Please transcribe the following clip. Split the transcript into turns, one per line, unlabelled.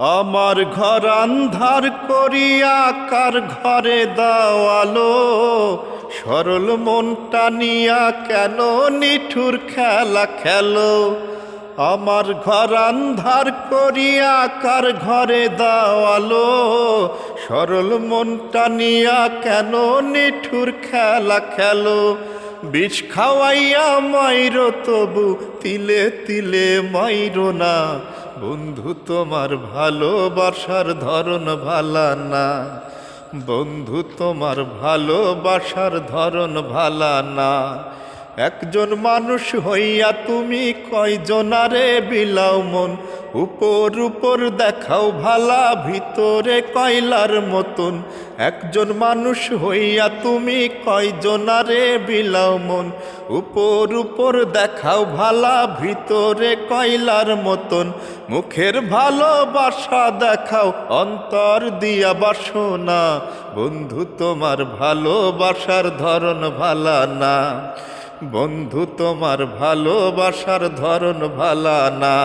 আমার ঘর আন্ধার করিয়া কার ঘরে দাওয়ালো, সরল মনটা নিয়া কেন নিঠুর খেলা খেলো। আমার ঘর আন্ধার করিয়া কার ঘরে দাওয়ালো, সরল মনটা নিয়া কেন নিঠুর খেলা খেলো। বিষ খাওয়াইয়া মাইরো তবু তিলে তিলে মাইরো না, বন্ধু তোমার ভালোবাসার ধরন ভালা না। বন্ধু তোমার ভালোবাসার ধরন ভালা না। একজন মানুষ হইয়া তুমি কয়জনারে বিলাও মন, উপর উপর দেখাও ভালা ভিতরে কয়লার মতন। একজন মানুষ হইয়া তুমি কয়জনারে বিলাও মন, উপর উপর দেখাও ভালা ভিতরে কয়লার মতন। মুখের ভালোবাসা দেখাও অন্তর দিয়া বাসো না, বন্ধু তোমার ভালোবাসার ধরন ভালা না। বন্ধু তোমার ভালোবাসার ধরন ভালা না।